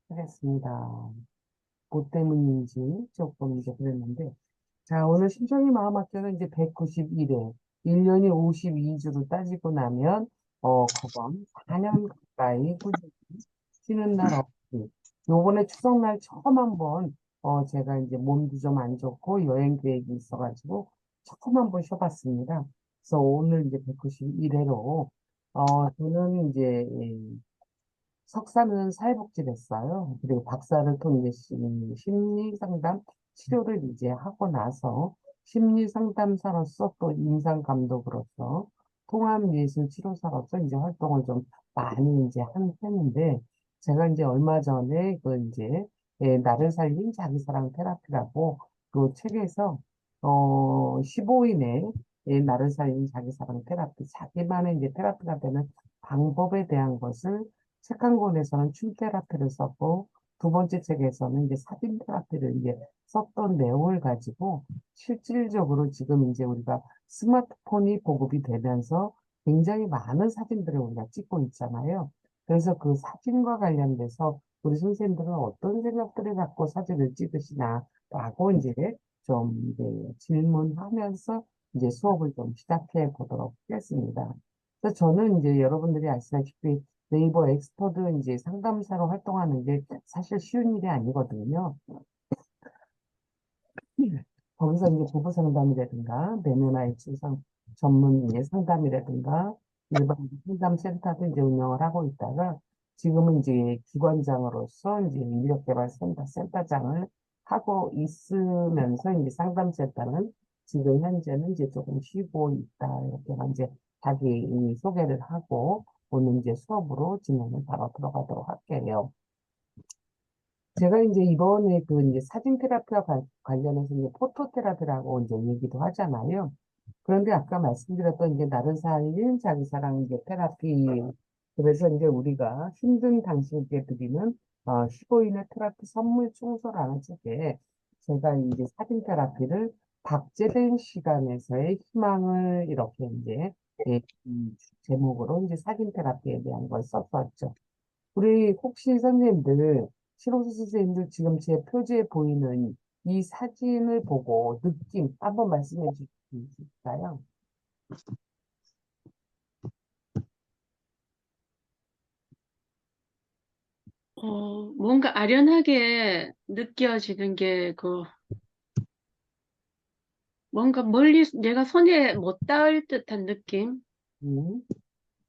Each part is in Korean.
하겠습니다. 뭐 때문인지 조금 이제 그랬는데, 자, 오늘 심정이 마음학교는 이제 191회, 1년이 52주로 따지고 나면, 거금 4년 가까이 꾸준히 쉬는 날 없이, 요번에 추석날 처음 한번, 제가 이제 몸도 좀 안 좋고 여행 계획이 있어가지고, 처음 한번 쉬어봤습니다. 그래서 오늘 이제 191회로, 저는 이제, 석사는 사회복지를 했어요. 그리고 박사를 통해 심리상담 치료를 이제 하고 나서 심리상담사로서 또 임상감독으로서 통합예술치료사로서 이제 활동을 좀 많이 이제 한 편인데 제가 이제 얼마 전에 그 이제 나를 살린 자기사랑 테라피라고 그 책에서 15인의 나를 살린 자기사랑 테라피 자기만의 이제 테라피가 되는 방법에 대한 것을 책 한 권에서는 춤 테라피를 썼고, 두 번째 책에서는 이제 사진 테라피를 이제 썼던 내용을 가지고, 실질적으로 지금 이제 우리가 스마트폰이 보급이 되면서 굉장히 많은 사진들을 우리가 찍고 있잖아요. 그래서 그 사진과 관련돼서 우리 선생님들은 어떤 생각들을 갖고 사진을 찍으시나라고 이제 좀 이제 질문하면서 이제 수업을 좀 시작해 보도록 하겠습니다. 그래서 저는 이제 여러분들이 아시다시피 네이버 엑스퍼드 이제 상담사로 활동하는 게 사실 쉬운 일이 아니거든요. 거기서 이제 부부 상담이라든가 내면 아이 치상 전문 이제 상담이라든가 일반 상담 센터도 이제 운영을 하고 있다가 지금은 이제 기관장으로서 이제 인력개발센터장을 하고 있으면서 이제 상담센터는 지금 현재는 이제 조금 쉬고 있다 이렇게 이제 자기 소개를 하고 오늘 이제 수업으로 진행을 바로 들어가도록 할게요. 제가 이제 이번에 그 이제 사진 테라피와 관련해서 이제 포토 테라피라고 이제 얘기도 하잖아요. 그런데 아까 말씀드렸던 이제 나를 살린 자기 사랑 이제 테라피. 그래서 이제 우리가 힘든 당신에게 드리는 15인의 테라피 선물 총서라는 책에 제가 이제 사진 테라피를 박제된 시간에서의 희망을 이렇게 이제 제목으로 이제 사진 테라피에 대한 걸 썼었죠. 우리 혹시 선생님들, 실용수 선생님들 지금 제 표지에 보이는 이 사진을 보고 느낌 한번 말씀해 주실 수 있을까요? 뭔가 아련하게 느껴지는 게, 뭔가 멀리 내가 손에 못 닿을 듯한 느낌? 음,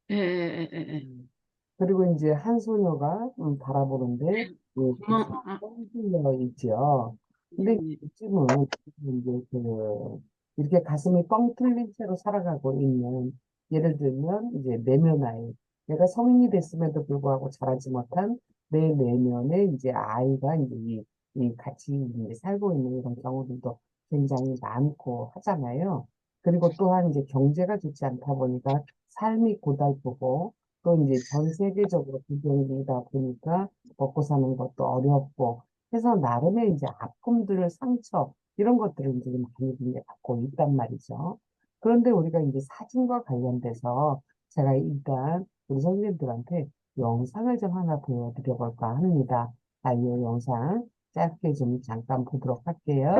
예, 예, 예, 예. 음. 그리고 이제 한 소녀가 바라보는데 구멍, 뻥 뚫려 있죠. 근데 요즘은 이제 이렇게 가슴이 뻥 뚫린 채로 살아가고 있는 예를 들면 이제 내면 아이 내가 성인이 됐음에도 불구하고 자라지 못한 내 내면에 이제 아이가 이제 이 같이 이제 살고 있는 이런 경우들도 굉장히 많고 하잖아요. 그리고 또한 이제 경제가 좋지 않다 보니까 삶이 고달프고 또 이제 전 세계적으로 비경기다 보니까 먹고 사는 것도 어렵고 해서 나름의 이제 아픔들, 상처 이런 것들을 이제 많이 이제 갖고 있단 말이죠. 그런데 우리가 이제 사진과 관련돼서 제가 일단 우리 선생님들한테 영상을 좀 하나 보여드려 볼까 합니다. 이 영상 짧게 좀 잠깐 보도록 할게요.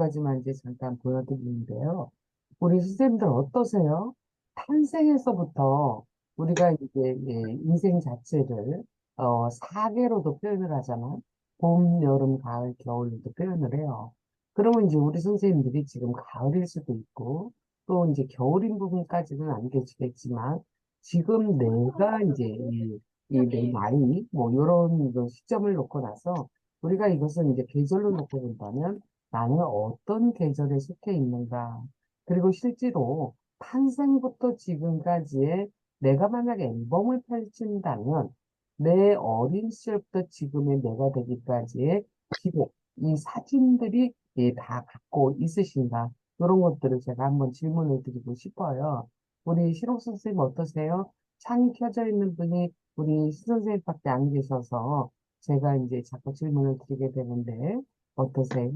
가지만 이제 잠깐 보여드리는데요. 우리 선생님들 어떠세요? 탄생에서부터 우리가 이제 인생 자체를 4개로도 표현을 하잖아. 봄, 여름, 가을, 겨울로도 표현을 해요. 그러면 이제 우리 선생님들이 지금 가을일 수도 있고, 또 이제 겨울인 부분까지는 안 계시겠지만, 지금 내가 이제 내 나이, 뭐, 요런 그 시점을 놓고 나서, 우리가 이것은 이제 계절로 놓고 본다면, 나는 어떤 계절에 속해 있는가. 그리고 실제로 탄생부터 지금까지의 내가 만약에 앨범을 펼친다면, 내 어린 시절부터 지금의 내가 되기까지의 기록, 이 사진들이 다 갖고 있으신가? 이런 것들을 제가 한번 질문을 드리고 싶어요. 우리 실록 선생님 어떠세요? 창이 켜져 있는 분이 우리 시 선생님밖에 안 계셔서 제가 이제 자꾸 질문을 드리게 되는데 어떠세요?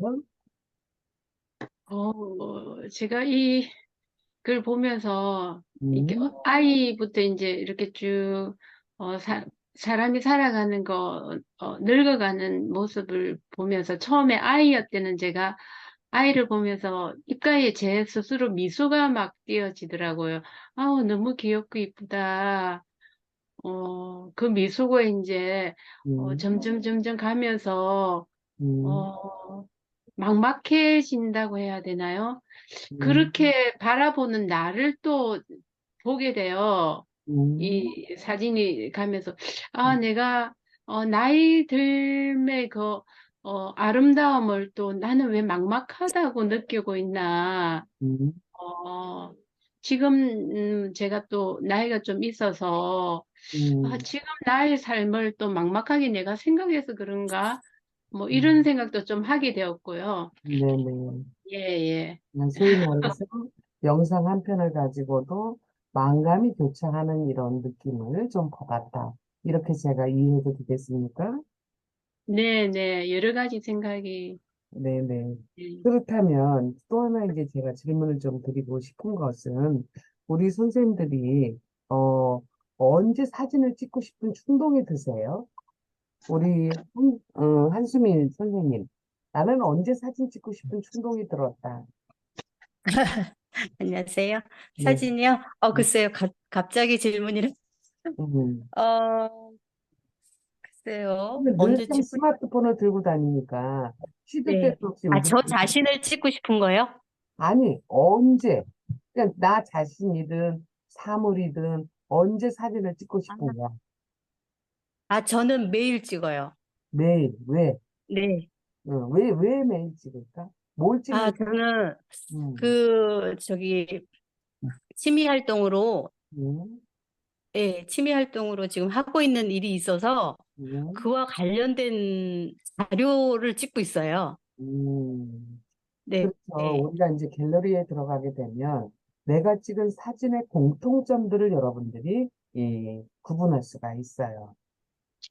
제가 이 글 보면서 이렇게 음, 아이부터 이제 이렇게 쭉 사람이 살아가는 늙어가는 모습을 보면서 처음에 아이였을 때는 제가 아이를 보면서 입가에 제 스스로 미소가 막 띄어지더라고요. 아우, 너무 귀엽고 이쁘다. 그 미소가 이제 음, 점점 가면서 음, 어, 막막해진다고 해야 되나요? 음, 그렇게 바라보는 나를 또 보게 돼요. 음, 이 사진이 가면서, 아, 음, 내가, 나이 들매 아름다움을 또 나는 왜 막막하다고 느끼고 있나. 음, 어, 지금, 제가 또 나이가 좀 있어서, 음, 지금 나의 삶을 또 막막하게 내가 생각해서 그런가? 뭐, 이런 음. 생각도 좀 하게 되었고요. 네네. 예, 예. 소위 말해서 영상 한 편을 가지고도 만감이 교차하는 이런 느낌을 좀 받았다. 이렇게 제가 이해해도 되겠습니까? 네, 네. 여러 가지 생각이, 네네. 예. 그렇다면 또 하나 이제 제가 질문을 좀 드리고 싶은 것은 우리 선생님들이 어, 언제 사진을 찍고 싶은 충동이 드세요? 우리 한수민 선생님, 나는 언제 사진 찍고 싶은 충동이 들었다. 안녕하세요. 네. 사진이요? 글쎄요. 갑자기 질문이라. 음. 어, 글쎄요. 근데 언제 늘상 찍고, 스마트폰을 들고 다니니까 시도 네. 때도 없이 우리 저 자신을 찍고 싶은 거요? 아니 언제 그냥 나 자신이든 사물이든 언제 사진을 찍고 아, 싶은 거야. 저는 매일 찍어요. 매일 왜? 네. 왜 매일 찍을까? 뭘 찍는? 저는 음, 저기, 취미 활동으로, 음, 예, 취미 활동으로 지금 하고 있는 일이 있어서 음, 그와 관련된 자료를 찍고 있어요. 음. 네. 그렇죠. 네. 우리가 이제 갤러리에 들어가게 되면 내가 찍은 사진의 공통점들을 여러분들이 구분할 수가 있어요.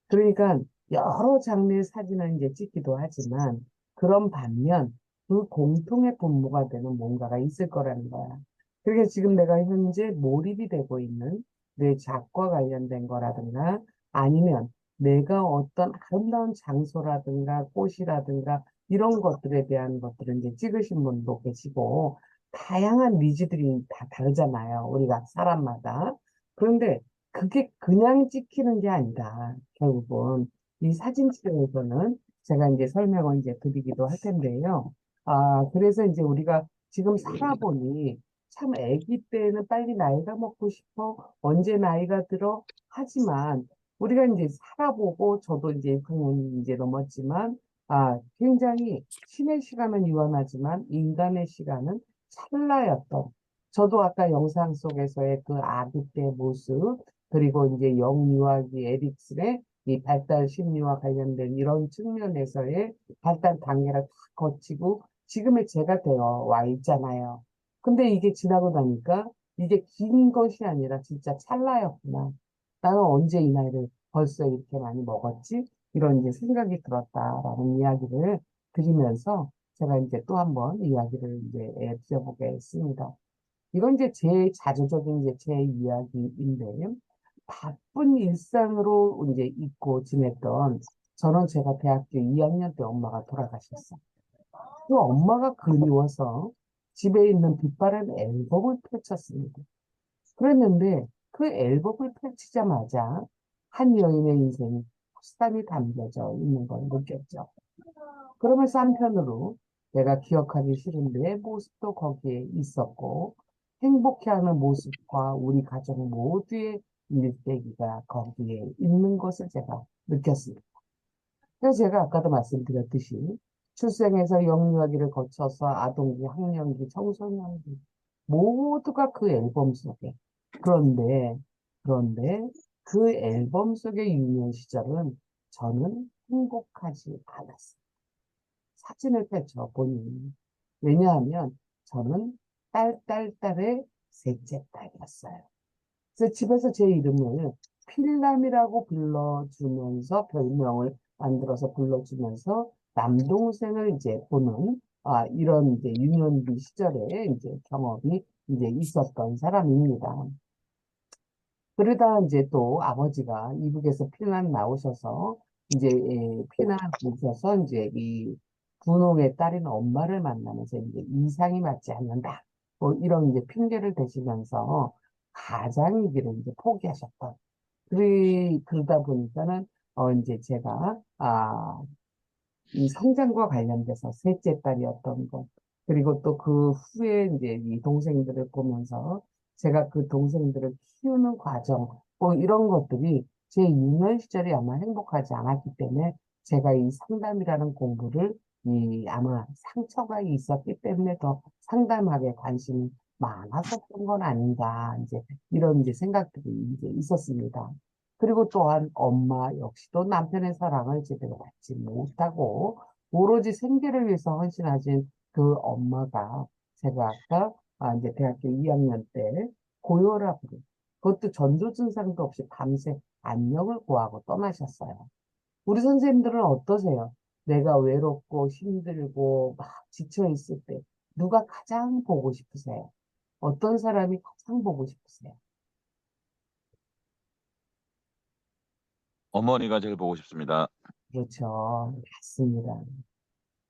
그러니까 여러 장르의 사진을 이제 찍기도 하지만 그런 반면 그 공통의 분모가 되는 뭔가가 있을 거라는 거야. 그러니까 지금 내가 현재 몰입이 되고 있는 내 작과 관련된 거라든가 아니면 내가 어떤 아름다운 장소라든가 꽃이라든가 이런 것들에 대한 것들을 이제 찍으신 분도 계시고 다양한 니즈들이 다 다르잖아요. 우리가 사람마다. 그런데 그게 그냥 찍히는 게 아니다. 결국은 이 사진 촬영에서는 제가 이제 설명을 이제 드리기도 할 텐데요. 그래서 이제 우리가 지금 살아보니 참 아기 때는 빨리 나이가 먹고 싶어. 언제 나이가 들어? 하지만 우리가 이제 살아보고 저도 이제 6학년 이제 넘었지만 굉장히 신의 시간은 유한하지만 인간의 시간은 찰나였던 저도 아까 영상 속에서의 그 아기 때 모습 그리고 이제 영유아기 에릭슨의 이 발달 심리와 관련된 이런 측면에서의 발달 단계를 다 거치고 지금의 제가 되어 와 있잖아요. 근데 이게 지나고 나니까 이게 긴 것이 아니라 진짜 찰나였구나. 나는 언제 이 나이를 벌써 이렇게 많이 먹었지? 이런 이제 생각이 들었다라는 이야기를 드리면서 제가 이제 또 한번 이야기를 이제 드려보겠습니다. 이건 이제 제 자조적인 이제 제 이야기인데, 바쁜 일상으로 이제 잊고 지냈던, 저는 제가 대학교 2학년 때 엄마가 돌아가셨어요. 그 엄마가 그리워서 집에 있는 빛바랜 앨범을 펼쳤습니다. 그랬는데 그 앨범을 펼치자마자 한 여인의 인생이 후스탄이 담겨져 있는 걸 느꼈죠. 그러면서 한편으로 내가 기억하기 싫은 내 모습도 거기에 있었고 행복해하는 모습과 우리 가족 모두의 일대기가 거기에 있는 것을 제가 느꼈습니다. 그래서 제가 아까도 말씀드렸듯이 출생에서 영유아기를 거쳐서 아동기, 학령기, 청소년기 모두가 그 앨범 속에 그런데 그런데 그 앨범 속의 유년 시절은 저는 행복하지 않았어요. 사진을 펼쳐 보니 왜냐하면 저는 딸의 셋째 딸이었어요. 그래서 집에서 제 이름을 필남이라고 불러주면서 별명을 만들어서 불러주면서 남동생을 이제 보는 이런 이제 유년기 시절에 이제 경험이 이제 있었던 사람입니다. 그러다 이제 또 아버지가 이북에서 피난 나오셔서 이제 피난 오셔서 이제 이 분홍의 딸인 엄마를 만나면서 이제 이상이 맞지 않는다. 뭐 이런 이제 핑계를 대시면서 가장이기를 이제 포기하셨던. 그러다 보니까는 이제 제가 이 성장과 관련돼서 셋째 딸이었던 것, 그리고 또 그 후에 이제 이 동생들을 보면서 제가 그 동생들을 키우는 과정, 뭐 이런 것들이 제 유년 시절이 아마 행복하지 않았기 때문에 제가 이 상담이라는 공부를 아마 상처가 있었기 때문에 더 상담학에 관심이 많았었던 건 아닌가, 이제 이런 이제 생각들이 이제 있었습니다. 그리고 또한 엄마 역시도 남편의 사랑을 제대로 받지 못하고 오로지 생계를 위해서 헌신하신 그 엄마가 제가 아까 이제 대학교 2학년 때 고혈압으로 그것도 전조 증상도 없이 밤새 안녕을 고하고 떠나셨어요. 우리 선생님들은 어떠세요? 내가 외롭고 힘들고 막 지쳐 있을 때 누가 가장 보고 싶으세요? 어떤 사람이 가장 보고 싶으세요? 어머니가 제일 보고 싶습니다. 그렇죠. 맞습니다.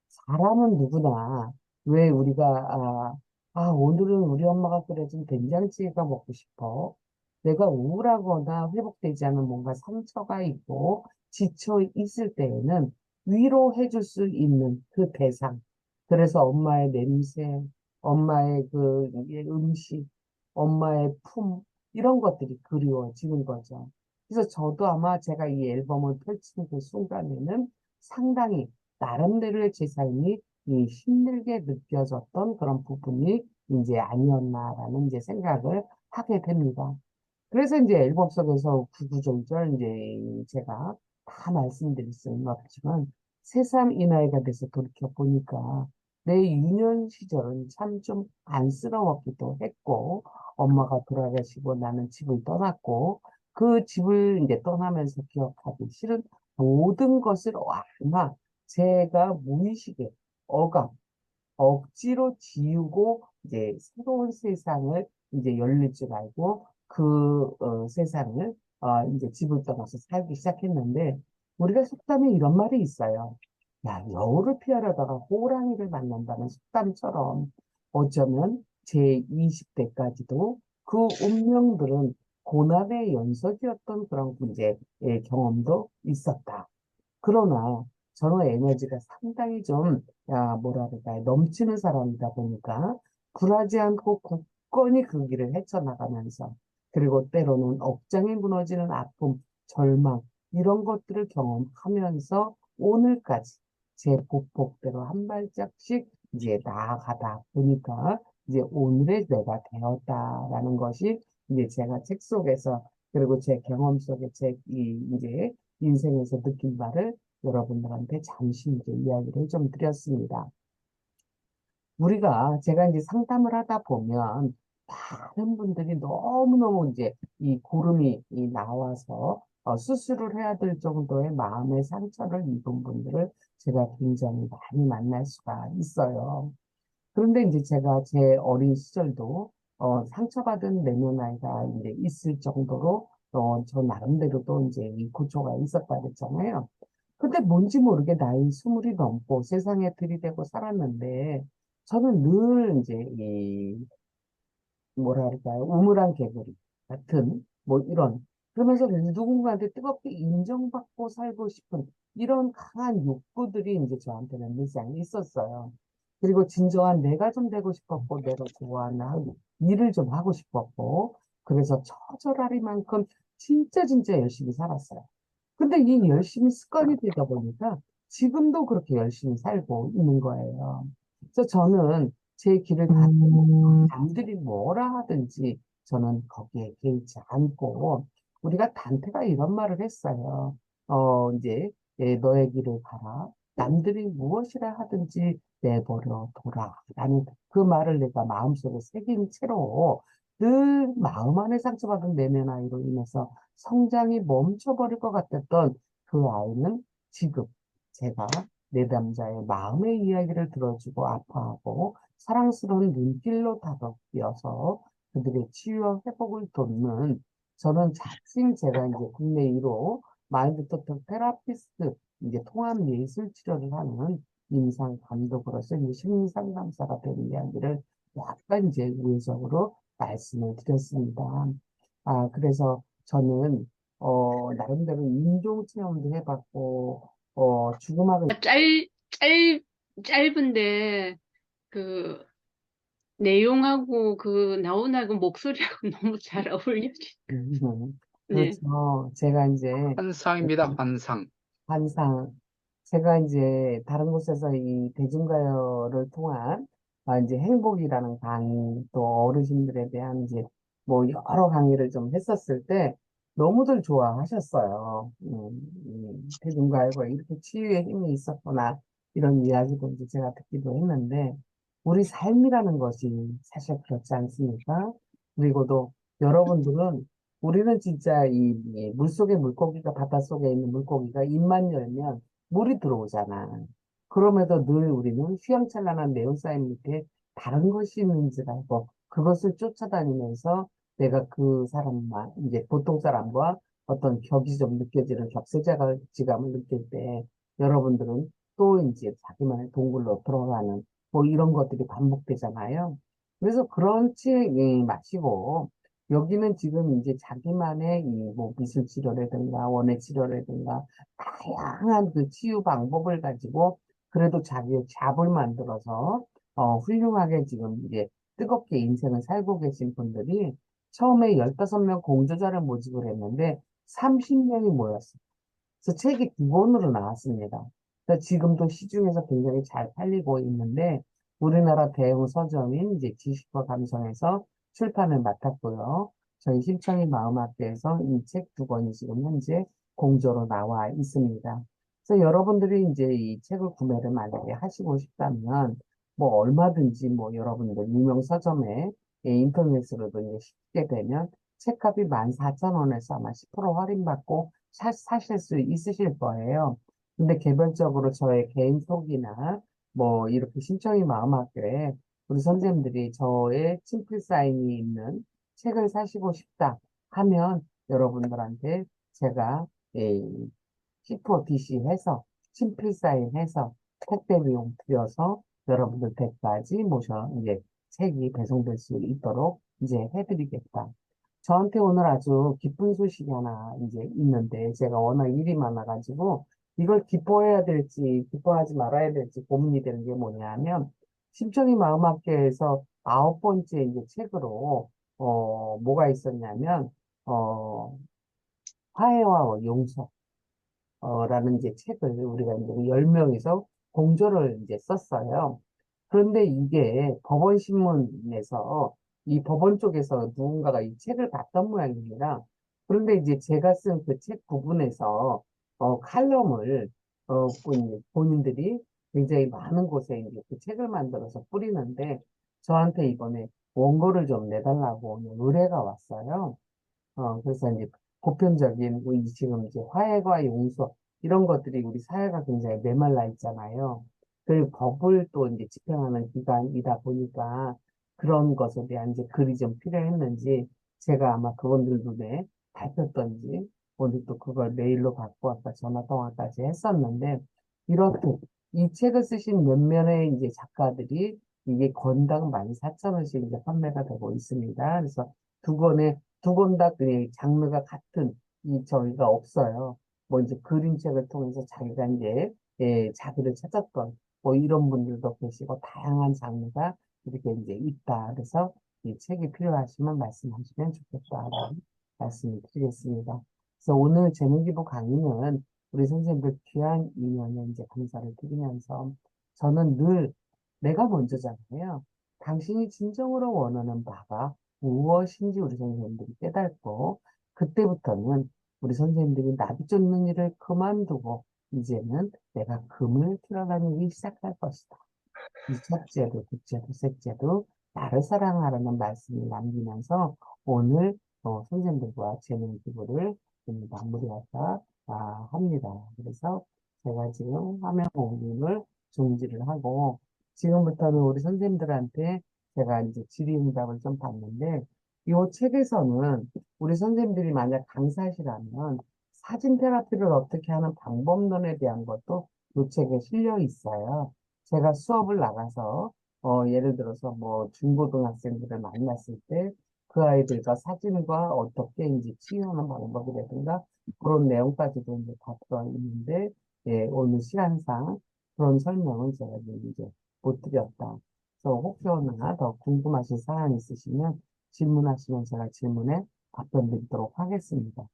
사람은 누구나 왜 우리가 오늘은 우리 엄마가 끓여준 된장찌개가 먹고 싶어. 내가 우울하거나 회복되지 않은 뭔가 상처가 있고 지쳐 있을 때에는 위로해 줄 수 있는 그 대상. 그래서 엄마의 냄새, 엄마의 그 음식, 엄마의 품 이런 것들이 그리워지는 거죠. 그래서 저도 아마 제가 이 앨범을 펼치는 그 순간에는 상당히 나름대로의 제 삶이 힘들게 느껴졌던 그런 부분이 이제 아니었나라는 이제 생각을 하게 됩니다. 그래서 이제 앨범 속에서 구구절절 이제 제가 다 말씀드릴 수는 없지만 새삼 이 나이가 돼서 돌이켜 보니까 내 유년 시절은 참 좀 안쓰러웠기도 했고 엄마가 돌아가시고 나는 집을 떠났고 그 집을 이제 떠나면서 기억하기 싫은 모든 것을 아마 제가 무의식에 억압 억지로 지우고 이제 새로운 세상을 이제 열릴 줄 알고 그 세상을 이제 집을 떠나서 살기 시작했는데 우리가 속담에 이런 말이 있어요. 야, 여우를 피하려다가 호랑이를 만난다는 속담처럼 어쩌면 제 20대까지도 그 운명들은 고난의 연속이었던 그런 문제의 경험도 있었다. 그러나 저는 에너지가 상당히 좀, 뭐라 그럴까요? 넘치는 사람이다 보니까 굴하지 않고 굳건히 그 길을 헤쳐나가면서 그리고 때로는 억장이 무너지는 아픔, 절망, 이런 것들을 경험하면서 오늘까지 제 보폭대로 한 발짝씩 이제 나아가다 보니까 이제 오늘의 내가 되었다라는 것이 이제 제가 책 속에서 그리고 제 경험 속에 이제 인생에서 느낀 바를 여러분들한테 잠시 이제 이야기를 좀 드렸습니다. 제가 이제 상담을 하다 보면 많은 분들이 너무너무 이제 이 고름이 나와서 수술을 해야 될 정도의 마음의 상처를 입은 분들을 제가 굉장히 많이 만날 수가 있어요. 그런데 이제 제가 제 어린 시절도 상처받은 내면아이가 이제 있을 정도로 저 나름대로도 이제 이 고초가 있었다 그랬잖아요. 근데 뭔지 모르게 나이 스물이 넘고 세상에 들이대고 살았는데, 저는 늘 이제 뭐랄까요, 우물안 개구리 같은, 뭐 이런, 그러면서 누군가한테 뜨겁게 인정받고 살고 싶은 이런 강한 욕구들이 이제 저한테는 일상에 있었어요. 그리고 진정한 내가 좀 되고 싶었고, 내가 좋아하는 일을 좀 하고 싶었고, 그래서 처절하리만큼 진짜 열심히 살았어요. 근데 이 열심히 습관이 되다 보니까 지금도 그렇게 열심히 살고 있는 거예요. 그래서 저는 제 길을 가고 남들이 뭐라 하든지 저는 거기에 개의치 않고 우리가 단테가 이런 말을 했어요. 이제 너의 길을 가라. 남들이 무엇이라 하든지 내버려 둬라. 라는 그 말을 내가 마음속에 새긴 채로 늘 마음 안에 상처받은 내면 아이로 인해서 성장이 멈춰버릴 것 같았던 그 아이는 지금 제가 내 남자의 마음의 이야기를 들어주고 아파하고 사랑스러운 눈길로 다독여서 그들의 치유와 회복을 돕는 저는 자칭 제가 이제 국내 1호 마인드토터 테라피스트 이제 통합 예술 치료를 하는 임상 감독으로서 이제 심리 상담사가 되는 이야기를 약간 이제 우회적으로 말씀을 드렸습니다. 그래서 저는 나름대로 인종 체험도 해봤고 죽음하고 짧, 짧, 짧은데, 그, 내용하고 그 나훈아 그 목소리하고 너무 잘 어울려지. 네. 그렇죠. 제가 이제 환상입니다, 환상. 항상 제가 이제 다른 곳에서 이 대중가요를 통한 이제 행복이라는 강의 또 어르신들에 대한 이제 뭐 여러 강의를 좀 했었을 때 너무들 좋아하셨어요. 대중가요가 이렇게 치유의 힘이 있었구나 이런 이야기도 이제 제가 듣기도 했는데 우리 삶이라는 것이 사실 그렇지 않습니까? 그리고도 여러분들은 우리는 진짜 이 물속의 물고기가 바닷속에 있는 물고기가 입만 열면 물이 들어오잖아. 그럼에도 늘 우리는 휘황찬란한 네온사인 밑에 다른 것이 있는 줄 알고 그것을 쫓아다니면서 내가 그 사람과 이제 보통 사람과 어떤 격이 좀 느껴지는 격세지감을 느낄 때 여러분들은 또 이제 자기만의 동굴로 들어가는 뭐 이런 것들이 반복되잖아요. 그래서 그렇지 마시고 여기는 지금 이제 자기만의 이 뭐 미술 치료라든가 원예 치료라든가 다양한 그 치유 방법을 가지고 그래도 자기의 잡을 만들어서 훌륭하게 지금 이제 뜨겁게 인생을 살고 계신 분들이 처음에 15명 공저자를 모집을 했는데 30명이 모였어요. 그래서 책이 두 권으로 나왔습니다. 그래서 지금도 시중에서 굉장히 잘 팔리고 있는데 우리나라 대형 서점인 이제 지식과 감성에서 출판을 맡았고요. 저희 심청이 마음학교에서 이 책 두 권이 지금 현재 공저로 나와 있습니다. 그래서 여러분들이 이제 이 책을 구매를 만약에 하시고 싶다면 뭐 얼마든지 뭐 여러분들 유명 서점에 인터넷으로도 이제 쉽게 되면 책값이 14,000원에서 아마 10% 할인받고 사실 수 있으실 거예요. 근데 개별적으로 저의 개인 톡이나 뭐 이렇게 신청이 마음학교에 우리 선생님들이 저의 친필 사인이 있는 책을 사시고 싶다 하면 여러분들한테 제가 이 10% DC 해서 친필 사인해서 택배 비용 들여서 여러분들 댁까지 모셔 이제 책이 배송될 수 있도록 이제 해드리겠다. 저한테 오늘 아주 기쁜 소식이 하나 이제 있는데 제가 워낙 일이 많아가지고 이걸 기뻐해야 될지 기뻐하지 말아야 될지 고민이 되는 게 뭐냐면 심청이 마음학교에서 9번째 이제 책으로 뭐가 있었냐면 어 화해와 용서 라는 이제 책을 우리가 이제 10명이서 공조를 이제 썼어요. 그런데 이게 법원 신문에서 이 법원 쪽에서 누군가가 이 책을 봤던 모양입니다. 그런데 이제 제가 쓴 그 책 부분에서 칼럼을 본인들이 굉장히 많은 곳에 이제 그 책을 만들어서 뿌리는데 저한테 이번에 원고를 좀 내달라고 의뢰가 왔어요. 그래서 이제 보편적인 우리 지금 이제 화해와 용서 이런 것들이 우리 사회가 굉장히 메말라 있잖아요. 그 법을 또 이제 집행하는 기관이다 보니까 그런 것에 대한 이제 글이 좀 필요했는지 제가 아마 그분들 눈에 밟혔던지 오늘 또 그걸 메일로 받고 아까 전화 통화까지 했었는데, 이렇게 이 책을 쓰신 몇몇의 이제 작가들이 이게 권당 14,000원씩 이제 판매가 되고 있습니다. 그래서 두 권 다 그 장르가 같은 이 저희가 없어요. 뭐 이제 그림책을 통해서 자기가 이제 자기를 찾았던 뭐 이런 분들도 계시고 다양한 장르가 이렇게 이제 있다. 그래서 이 책이 필요하시면 말씀하시면 좋겠다라는 말씀을 드리겠습니다. 그래서 오늘 재능기부 강의는 우리 선생님들 귀한 인연에 이제 감사를 드리면서 저는 늘 내가 먼저잖아요. 당신이 진정으로 원하는 바가 무엇인지 우리 선생님들이 깨닫고 그때부터는 우리 선생님들이 나비 쫓는 일을 그만두고 이제는 내가 금을 틀어다니기 시작할 것이다. 이 첫째도, 둘째도, 셋째도 나를 사랑하라는 말씀을 남기면서 오늘 선생님들과 재능 기부를 마무리할까 합니다. 그래서 제가 지금 화면 공유를 중지를 하고 지금부터는 우리 선생님들한테 제가 이제 질의응답을 좀 받는데 이 책에서는 우리 선생님들이 만약 강사시라면 사진 테라피를 어떻게 하는 방법론에 대한 것도 이 책에 실려 있어요. 제가 수업을 나가서 예를 들어서 뭐 중고등학생들을 만났을 때 그 아이들과 사진과 어떻게 이제 치유하는 방법이라든가 그런 내용까지도 이제 다 들어 있는데 예, 오늘 시간상 그런 설명은 제가 이제 못 드렸다. 그래서 혹시 하나 더 궁금하신 사항 있으시면 질문하시면 제가 질문에 답변 드리도록 하겠습니다.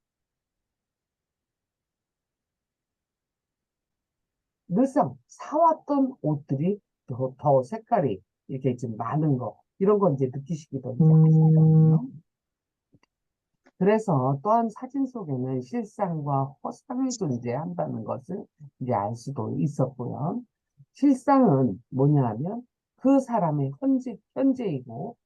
늘상 사왔던 옷들이 더 색깔이 이렇게 좀 많은 거, 이런 거 이제 느끼시기도 이제 하시거든요. 그래서 또한 사진 속에는 실상과 허상이 존재한다는 것을 이제 알 수도 있었고요. 실상은 뭐냐 하면 그 사람의 현재이고,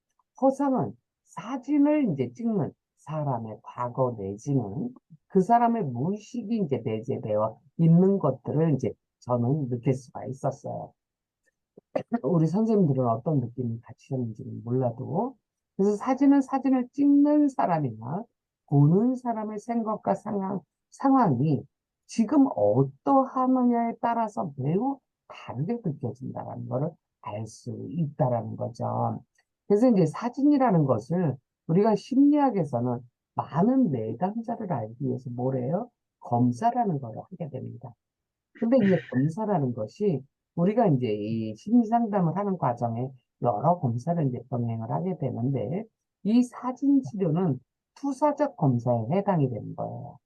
허상은 사진을 이제 찍는 사람의 과거 내지는 그 사람의 무의식이 이제 내재되어 있는 것들을 이제 저는 느낄 수가 있었어요. 우리 선생님들은 어떤 느낌을 가지셨는지는 몰라도, 그래서 사진은 사진을 찍는 사람이나 보는 사람의 생각과 상황이 지금 어떠하느냐에 따라서 매우 다르게 느껴진다는 것을 알 수 있다라는 거죠. 그래서 이제 사진이라는 것을 우리가 심리학에서는 많은 내담자를 알기 위해서 뭐래요? 검사라는 걸 하게 됩니다. 근데 이 검사라는 것이 우리가 이제 이 심리 상담을 하는 과정에 여러 검사를 이제 병행을 하게 되는데 이 사진 치료는 투사적 검사에 해당이 되는 거예요.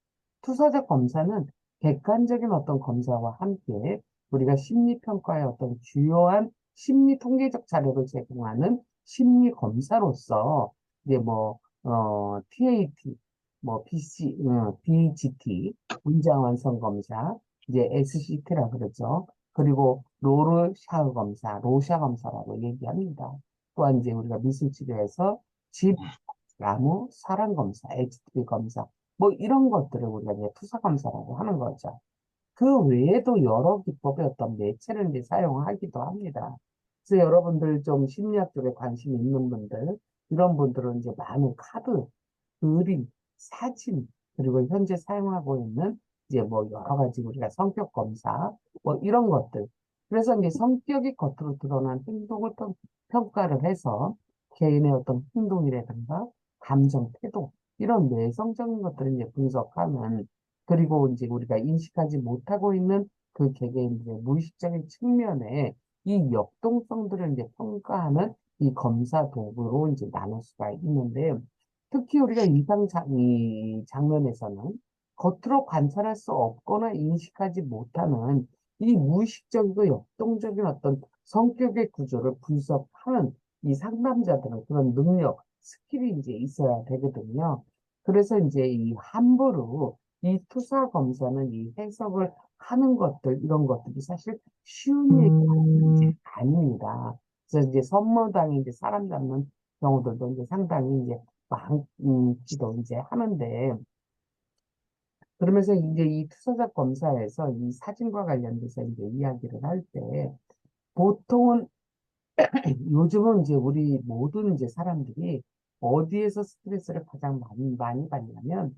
투사적 검사는 객관적인 어떤 검사와 함께 우리가 심리 평가의 어떤 주요한 심리 통계적 자료를 제공하는 심리 검사로서 이제 TAT, BGT, 문장 완성 검사, 이제 SCT라 그러죠. 그리고 로르샤흐 검사, 로샤 검사라고 얘기합니다. 또한 이제 우리가 미술 치료에서 집, 나무, 사람 검사, HTV 검사, 뭐 이런 것들을 우리가 이제 투사 검사라고 하는 거죠. 그 외에도 여러 기법의 어떤 매체를 이제 사용하기도 합니다. 그래서 여러분들 좀 심리학 쪽에 관심 있는 분들, 이런 분들은 이제 많은 카드, 그림, 사진, 그리고 현재 사용하고 있는 이제 뭐 여러 가지 우리가 성격 검사, 뭐 이런 것들. 그래서 이제 성격이 겉으로 드러난 행동을 평가를 해서 개인의 어떤 행동이라든가 감정, 태도, 이런 내성적인 것들을 이제 분석하는, 그리고 이제 우리가 인식하지 못하고 있는 그 개개인들의 무의식적인 측면에 이 역동성들을 이제 평가하는 이 검사 도구로 이제 나눌 수가 있는데, 특히 우리가 이 장면에서는 겉으로 관찰할 수 없거나 인식하지 못하는 이 무의식적이고 역동적인 어떤 성격의 구조를 분석하는 이 상담자들은 그런 능력, 스킬이 이제 있어야 되거든요. 그래서 이제 이 함부로 이 투사 검사는 이 해석을 하는 것들, 이런 것들이 사실 쉬운 얘기가 이제 아닙니다. 그래서 이제 선모당이 이제 사람 잡는 경우들도 이제 상당히 이제 많기도 이제 하는데, 그러면서 이제 이 투사적 검사에서 이 사진과 관련돼서 이제 이야기를 할 때, 보통은 요즘은 이제 우리 모든 이제 사람들이 어디에서 스트레스를 가장 많이 받냐면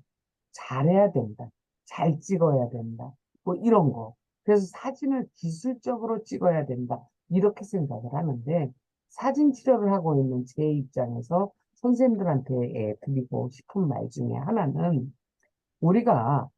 잘해야 된다. 잘 찍어야 된다. 뭐 이런 거. 그래서 사진을 기술적으로 찍어야 된다. 이렇게 생각을 하는데 사진 치료를 하고 있는 제 입장에서 선생님들한테 드리고 싶은 말 중에 하나는 우리가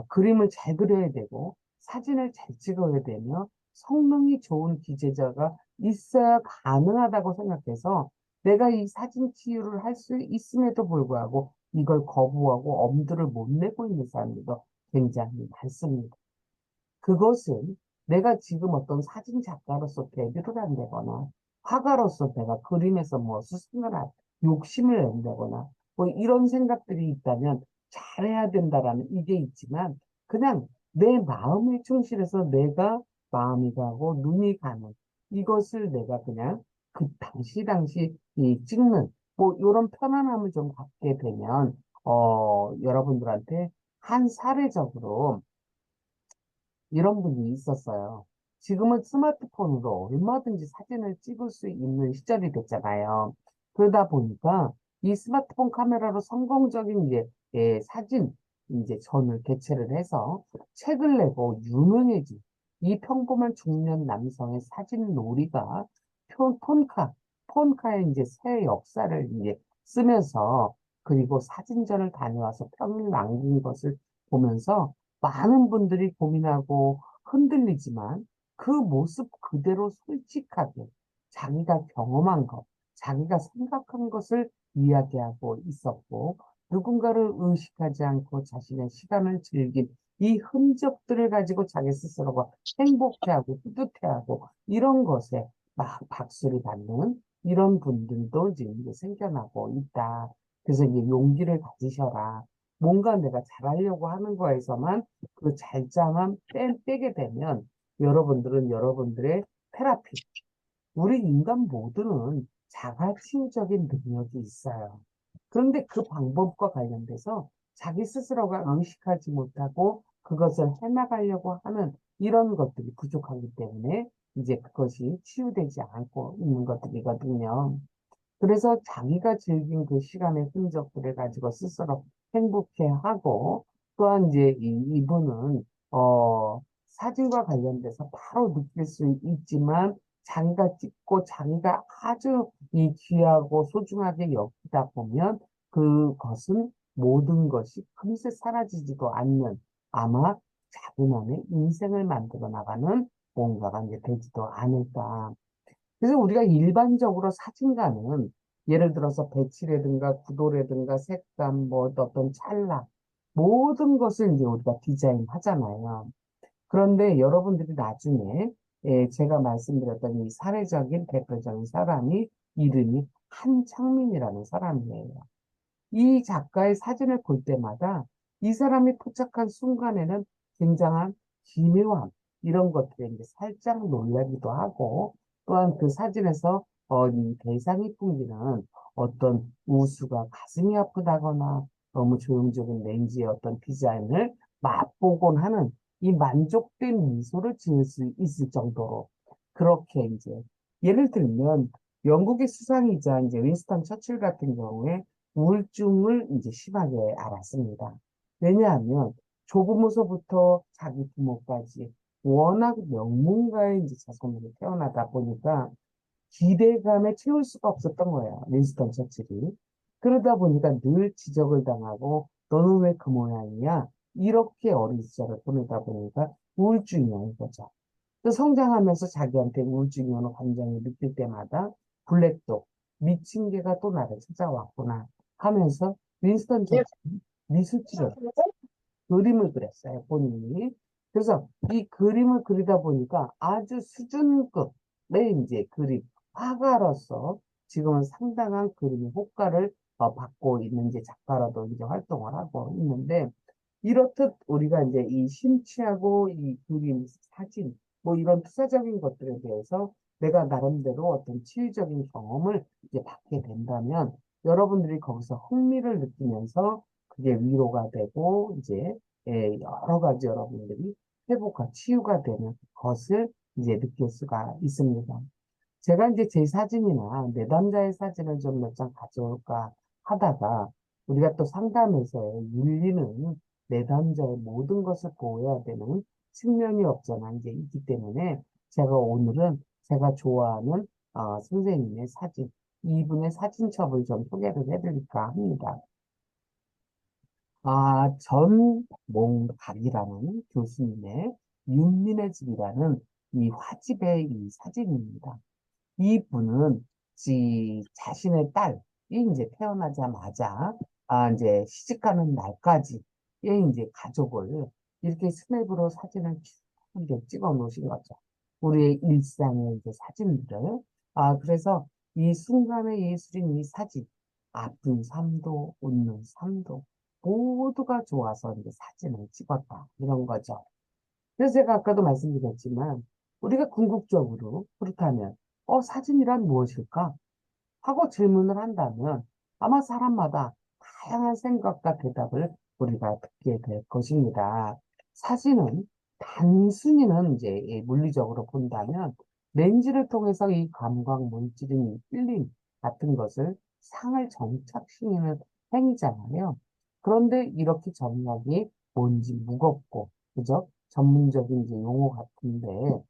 그림을 잘 그려야 되고 사진을 잘 찍어야 되며 성능이 좋은 기재자가 있어야 가능하다고 생각해서 내가 이 사진 치유를 할 수 있음에도 불구하고 이걸 거부하고 엄두를 못 내고 있는 사람들도 굉장히 많습니다. 그것은 내가 지금 어떤 사진 작가로서 데뷔를 한다거나 화가로서 내가 그림에서 뭐 수승을 욕심을 낸다거나 뭐 이런 생각들이 있다면 잘해야 된다라는 이게 있지만 그냥 내 마음에 충실해서 내가 마음이 가고 눈이 가는 이것을 내가 그냥 그 당시 이 찍는 뭐 이런 편안함을 좀 갖게 되면 여러분들한테 한 사례적으로 이런 분이 있었어요. 지금은 스마트폰으로 얼마든지 사진을 찍을 수 있는 시절이 됐잖아요. 그러다 보니까 이 스마트폰 카메라로 성공적인 사진 이제 전을 개최를 해서 책을 내고 유명해진 이 평범한 중년 남성의 사진 놀이가 폰카의 이제 새 역사를 이제 쓰면서 그리고 사진전을 다녀와서 평을 남긴 것을 보면서 많은 분들이 고민하고 흔들리지만 그 모습 그대로 솔직하게 자기가 경험한 것, 자기가 생각한 것을 이야기하고 있었고 누군가를 의식하지 않고 자신의 시간을 즐긴 이 흔적들을 가지고 자기 스스로가 행복해하고 뿌듯해하고 이런 것에 막 박수를 받는 이런 분들도 지금 이제 생겨나고 있다. 그래서 이제 용기를 가지셔라. 뭔가 내가 잘하려고 하는 거에서만 그 잘자만 빼게 되면 여러분들은 여러분들의 테라피, 우리 인간 모두는 자가치유적인 능력이 있어요. 그런데 그 방법과 관련돼서 자기 스스로가 의식하지 못하고 그것을 해나가려고 하는 이런 것들이 부족하기 때문에 이제 그것이 치유되지 않고 있는 것들이거든요. 그래서 자기가 즐긴 그 시간의 흔적들을 가지고 스스로 행복해하고 또한 이제 이분은 사진과 관련돼서 바로 느낄 수 있지만 자기가 찍고 자기가 아주 이 귀하고 소중하게 여기다 보면 그것은 모든 것이 금세 사라지지도 않는 아마 자기만의 인생을 만들어 나가는 뭔가가 이제 되지도 않을까. 그래서 우리가 일반적으로 사진가는 예를 들어서 배치라든가 구도라든가 색감, 뭐 어떤 찰나, 모든 것을 이제 우리가 디자인 하잖아요. 그런데 여러분들이 나중에 제가 말씀드렸던 이 사례적인 대표적인 사람이 이름이 한창민이라는 사람이에요. 이 작가의 사진을 볼 때마다 이 사람이 포착한 순간에는 굉장한 기묘함, 이런 것들에 이제 살짝 놀라기도 하고, 또한 그 사진에서 이 대상이 풍기는 어떤 우수가 가슴이 아프다거나 너무 조용적인 렌즈의 어떤 디자인을 맛보곤 하는 이 만족된 미소를 지을 수 있을 정도로 그렇게 이제 예를 들면 영국의 수상이자 이제 윈스턴 처칠 같은 경우에 우울증을 이제 심하게 앓았습니다. 왜냐하면 조부모서부터 자기 부모까지 워낙 명문가의 이제 자손으로 태어나다 보니까 기대감에 채울 수가 없었던 거예요. 윈스턴 처칠이. 그러다 보니까 늘 지적을 당하고 너는 왜 그 모양이야? 이렇게 어린 시절을 보내다 보니까 우울증이 온 거죠. 또 성장하면서 자기한테 우울증이 오는 감정을 느낄 때마다 블랙독, 미친 개가 또 나를 찾아왔구나 하면서 윈스턴 처칠이 미술치료 그림을 그렸어요, 본인이. 그래서 이 그림을 그리다 보니까 아주 수준급의 이제 그림, 화가로서 지금은 상당한 그림의 효과를 받고 있는 이제 작가로도 이제 활동을 하고 있는데, 이렇듯 우리가 이제 이 심취하고 이 그림, 사진, 뭐 이런 투사적인 것들에 대해서 내가 나름대로 어떤 치유적인 경험을 이제 받게 된다면 여러분들이 거기서 흥미를 느끼면서 그게 위로가 되고 이제 여러 가지 여러분들이 회복과 치유가 되는 것을 이제 느낄 수가 있습니다. 제가 이제 제 사진이나 내담자의 사진을 좀 몇 장 가져올까 하다가 우리가 또 상담에서의 윤리는 내담자의 모든 것을 보호해야 되는 측면이 없잖아, 이제 있기 때문에 제가 오늘은 제가 좋아하는 선생님의 사진, 이분의 사진첩을 좀 소개를 해드릴까 합니다. 전몽각이라는 교수님의 윤민의 집이라는 이 화집의 이 사진입니다. 이분은 자신의 딸이 이제 태어나자마자 이제 시집가는 날까지 이제 가족을 이렇게 스냅으로 사진을 쭉 이렇게 찍어 놓으신 거죠. 우리의 일상의 이제 사진들을. 그래서 이 순간의 예술인 이 사진, 아픈 삶도 웃는 삶도 모두가 좋아서 이제 사진을 찍었다. 이런 거죠. 그래서 제가 아까도 말씀드렸지만 우리가 궁극적으로 그렇다면 사진이란 무엇일까? 하고 질문을 한다면 아마 사람마다 다양한 생각과 대답을 우리가 듣게 될 것입니다. 사진은 단순히는 이제 물리적으로 본다면 렌즈를 통해서 이 감광 물질인 필름 같은 것을 상을 정착시키는 행위잖아요. 그런데 이렇게 정확이 뭔지 무겁고, 그죠? 전문적인 이제 용어 같은데,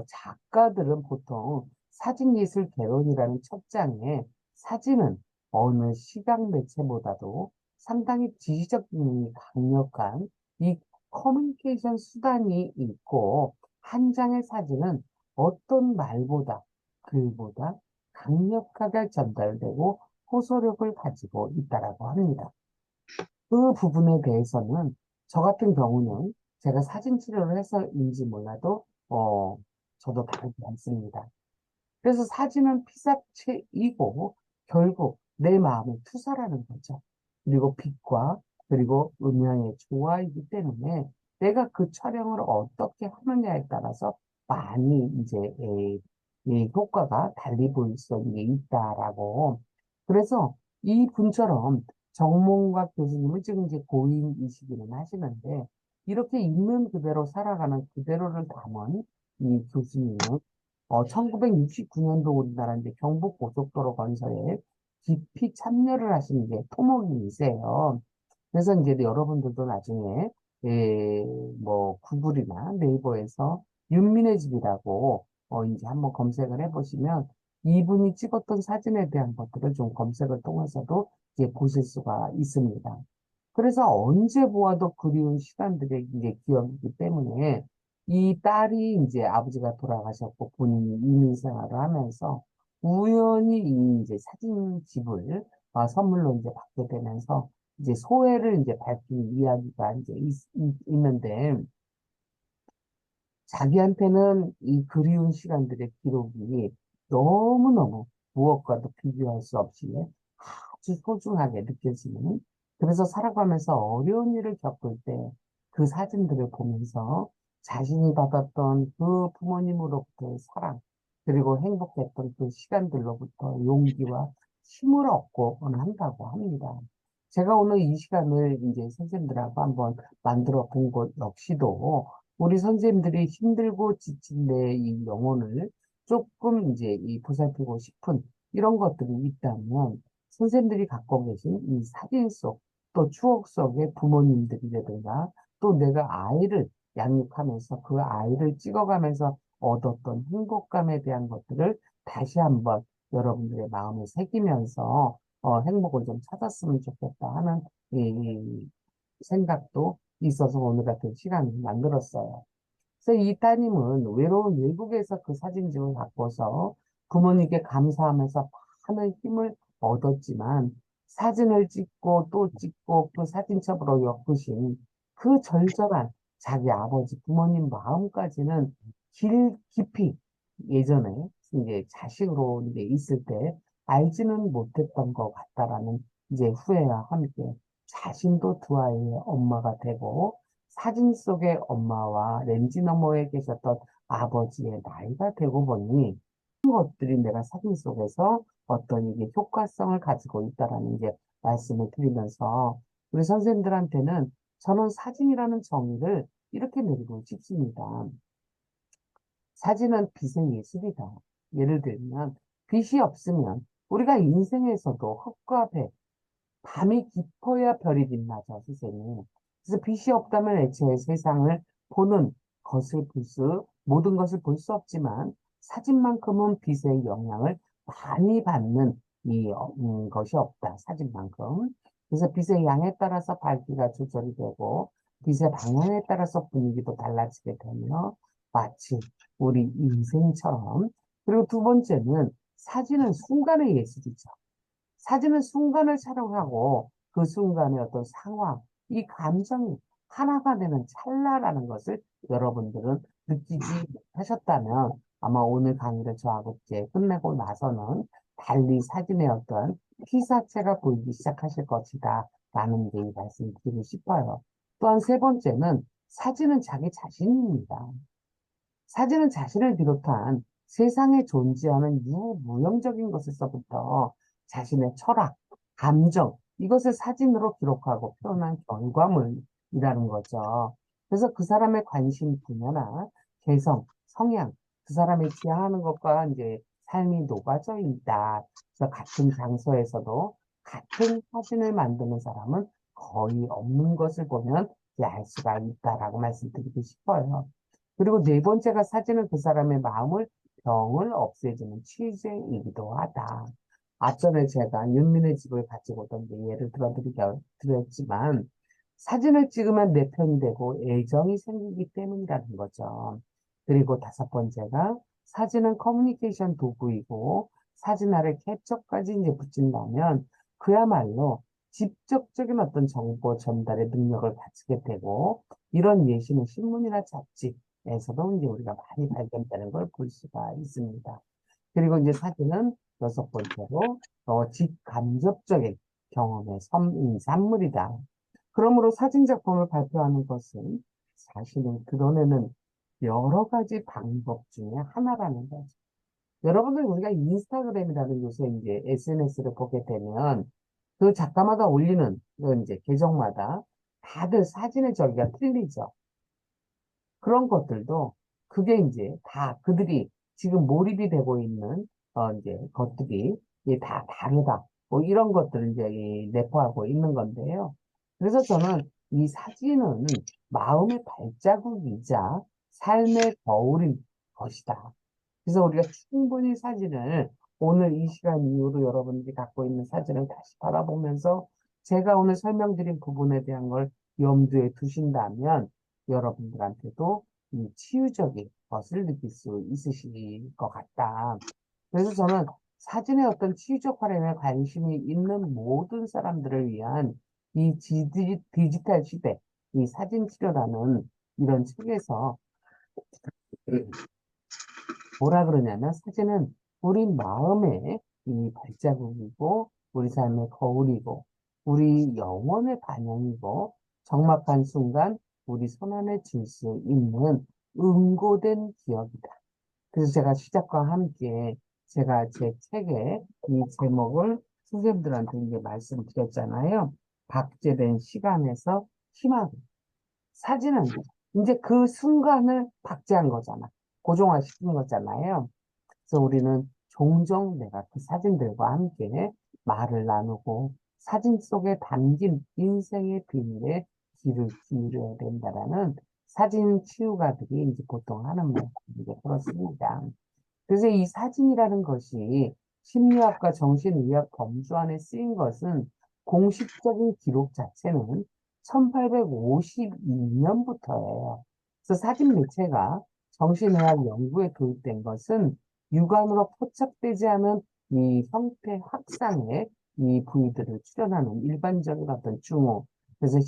작가들은 보통 사진예술 개론이라는 첫 장에 사진은 어느 시각 매체보다도 상당히 지시적 기능이 강력한 이 커뮤니케이션 수단이 있고 한 장의 사진은 어떤 말보다 글보다 강력하게 전달되고 호소력을 가지고 있다라고 합니다. 그 부분에 대해서는 저 같은 경우는 제가 사진 치료를 해서인지 몰라도 저도 다르지 않습니다. 그래서 사진은 피사체이고 결국 내 마음의 투사라는 거죠. 그리고 빛과 그리고 음향의 조화이기 때문에 내가 그 촬영을 어떻게 하느냐에 따라서 많이 이제 효과가 달리 보일 수 있다라고. 그래서 이 분처럼 정몽각 교수님은 지금 이제 고인이시기는 하시는데 이렇게 있는 그대로 살아가는 그대로를 담은 이 교수님은 1969년도 우리나라 이제 경부고속도로 건설에 깊이 참여를 하신 게 토목이세요. 그래서 이제 여러분들도 나중에 뭐 구글이나 네이버에서 윤민의 집이라고 이제 한번 검색을 해보시면 이분이 찍었던 사진에 대한 것들을 좀 검색을 통해서도 이제 보실 수가 있습니다. 그래서 언제 보아도 그리운 시간들의 이제 기억이기 때문에 이 딸이 이제 아버지가 돌아가셨고 본인이 이민 생활을 하면서 우연히 이 이제 사진집을 선물로 이제 받게 되면서 이제 소회를 이제 밝힌 이야기가 이제 있는데 자기한테는 이 그리운 시간들의 기록이 너무너무 무엇과도 비교할 수 없이 아주 소중하게 느껴지는 그래서 살아가면서 어려운 일을 겪을 때 그 사진들을 보면서 자신이 받았던 그 부모님으로부터의 사랑 그리고 행복했던 그 시간들로부터 용기와 힘을 얻곤 한다고 합니다. 제가 오늘 이 시간을 이제 선생님들하고 한번 만들어 본 것 역시도 우리 선생님들이 힘들고 지친 내 이 영혼을 조금 이제 보살피고 싶은 이런 것들이 있다면 선생님들이 갖고 계신 이 사진 속 또 추억 속의 부모님들이라든가 또 내가 아이를 양육하면서 그 아이를 찍어가면서 얻었던 행복감에 대한 것들을 다시 한번 여러분들의 마음에 새기면서 행복을 좀 찾았으면 좋겠다 하는 이 생각도 있어서 오늘 같은 시간을 만들었어요. 그래서 이 따님은 외로운 외국에서 그 사진집을 갖고서 부모님께 감사하면서 많은 힘을 얻었지만 사진을 찍고 또 찍고 그 사진첩으로 엮으신 그 절절한 자기 아버지 부모님 마음까지는 깊이 예전에 이제 자식으로 이제 있을 때 알지는 못했던 것 같다라는 이제 후회와 함께 자신도 두 아이의 엄마가 되고 사진 속의 엄마와 렌즈 너머에 계셨던 아버지의 나이가 되고 보니 그런 것들이 내가 사진 속에서 어떤 이게 효과성을 가지고 있다라는 이제 말씀을 드리면서 우리 선생님들한테는 저는 사진이라는 정의를 이렇게 내리고 싶습니다. 사진은 빛의 예술이다. 예를 들면 빛이 없으면 우리가 인생에서도 흙과 배, 밤이 깊어야 별이 빛나죠, 선생님. 그래서 빛이 없다면 애초에 세상을 보는 것을 모든 것을 볼 수 없지만 사진만큼은 빛의 영향을 많이 받는 것이 없다, 사진만큼. 그래서 빛의 양에 따라서 밝기가 조절이 되고 빛의 방향에 따라서 분위기도 달라지게 되며 마치 우리 인생처럼. 그리고 두 번째는 사진은 순간의 예술이죠. 사진은 순간을 촬영하고 그 순간의 어떤 상황, 이 감정이 하나가 되는 찰나라는 것을 여러분들은 느끼지 하셨다면 아마 오늘 강의를 저하고 이제 끝내고 나서는 달리 사진의 어떤 피사체가 보이기 시작하실 것이다 라는 게 이 말씀 드리고 싶어요. 또한 세 번째는 사진은 자기 자신입니다. 사진은 자신을 비롯한 세상에 존재하는 유무형적인 것에서부터 자신의 철학, 감정, 이것을 사진으로 기록하고 표현한 결과물이라는 거죠. 그래서 그 사람의 관심 분야나 개성, 성향, 그 사람이 지향하는 것과 이제 삶이 녹아져 있다. 그래서 같은 장소에서도 같은 사진을 만드는 사람은 거의 없는 것을 보면 이제 알 수가 있다라고 말씀드리고 싶어요. 그리고 네 번째가 사진은 그 사람의 병을 없애주는 취재이기도 하다. 앞전에 제가 윤민의 집을 가지고 오던 예를 드렸지만, 사진을 찍으면 내 편이 되고 애정이 생기기 때문이라는 거죠. 그리고 다섯 번째가 사진은 커뮤니케이션 도구이고, 사진 아래 캡처까지 이제 붙인다면, 그야말로 직접적인 어떤 정보 전달의 능력을 갖추게 되고, 이런 예시는 신문이나 잡지, 에서도 이제 우리가 많이 발견되는 걸 볼 수가 있습니다. 그리고 이제 사진은 여섯 번째로 직간접적인 경험의 산물이다. 그러므로 사진 작품을 발표하는 것은 자신을 드러내는 여러 가지 방법 중에 하나라는 거죠. 여러분들 우리가 인스타그램이라는 요새 이제 SNS를 보게 되면 그 작가마다 올리는 그 이제 계정마다 다들 사진의 저기가 틀리죠. 그런 것들도 그게 이제 다 그들이 지금 몰입이 되고 있는 이제 것들이 이제 다 다르다. 뭐 이런 것들을 이제 내포하고 있는 건데요. 그래서 저는 이 사진은 마음의 발자국이자 삶의 거울인 것이다. 그래서 우리가 충분히 사진을 오늘 이 시간 이후로 여러분들이 갖고 있는 사진을 다시 바라보면서 제가 오늘 설명드린 부분에 대한 걸 염두에 두신다면 여러분들한테도 이 치유적인 것을 느낄 수 있으실 것 같다. 그래서 저는 사진의 어떤 치유적 활용에 관심이 있는 모든 사람들을 위한 이 디지털 시대, 이 사진 치료라는 이런 책에서 뭐라 그러냐면 사진은 우리 마음의 이 발자국이고 우리 삶의 거울이고 우리 영혼의 반영이고 적막한 순간 우리 손안에 쥘 수 있는 응고된 기억이다. 그래서 제가 시작과 함께 제가 제 책의 이 제목을 선생님들한테 이제 말씀드렸잖아요. 박제된 시간에서 희망. 사진은 이제 그 순간을 박제한 거잖아. 고정화시킨 거잖아요. 그래서 우리는 종종 내가 그 사진들과 함께 말을 나누고 사진 속에 담긴 인생의 비밀에 귀를 기울여야 된다라는 사진 치유가들이 이제 보통 하는 말인데 그렇습니다. 그래서 이 사진이라는 것이 심리학과 정신의학 범주 안에 쓰인 것은 공식적인 기록 자체는 1852년부터예요. 그래서 사진 매체가 정신의학 연구에 도입된 것은 육안으로 포착되지 않은 이 형태 확산의 이 부위들을 출현하는 일반적인 어떤 증후, 그래서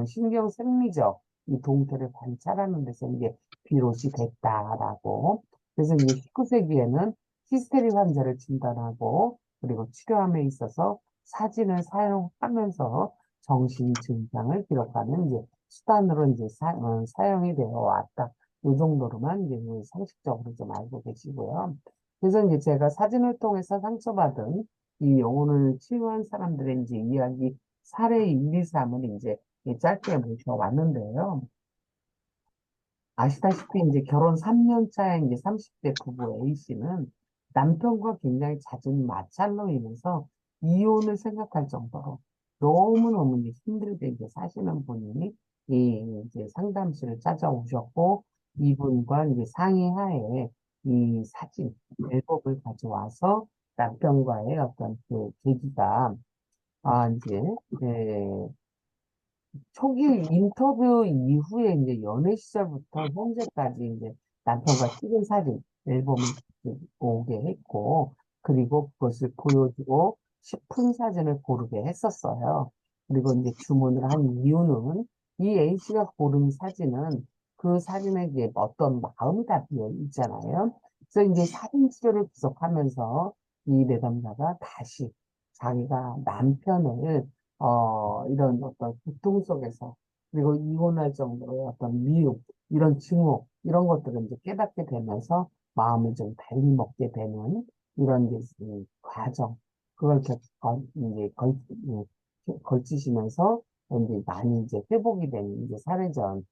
신경 생리적 이 동태를 관찰하는 데서 이게 비롯이 됐다라고. 그래서 이제 19세기에는 히스테리 환자를 진단하고 그리고 치료함에 있어서 사진을 사용하면서 정신 증상을 기록하는 이제 수단으로 이제 사용이 되어 왔다. 이 정도로만 이제 상식적으로 좀 알고 계시고요. 그래서 이제 제가 사진을 통해서 상처받은 이 영혼을 치유한 사람들의 이제 이야기 사례 1, 2, 3을 이제 짧게 모셔왔는데요. 아시다시피 이제 결혼 3년 차에 이제 30대 부부 A씨는 남편과 굉장히 잦은 마찰로 인해서 이혼을 생각할 정도로 너무너무 이제 힘들게 이제 사시는 분이 이제 상담실을 찾아오셨고, 이분과 이제 상의하에 이 사진, 앨범을 가져와서 남편과의 어떤 그 계기가, 이제, 예, 초기 인터뷰 이후에 이제 연애 시절부터 현재까지 이제 남편과 찍은 사진 앨범을 오게 했고, 그리고 그것을 보여주고 싶은 사진을 고르게 했었어요. 그리고 이제 주문을 한 이유는 이 A씨가 고른 사진은 그 사진에 이제 어떤 마음이 담겨 있잖아요. 그래서 이제 사진 치료를 계속하면서 이 내담자가 다시 자기가 남편을 이런 어떤 고통 속에서, 그리고 이혼할 정도의 어떤 미움, 이런 증오, 이런 것들을 이제 깨닫게 되면서 마음을 좀 달리 먹게 되는 이런 이제 과정, 그걸 이제 걸치시면서 이제 많이 이제 회복이 되는 이제 사례전,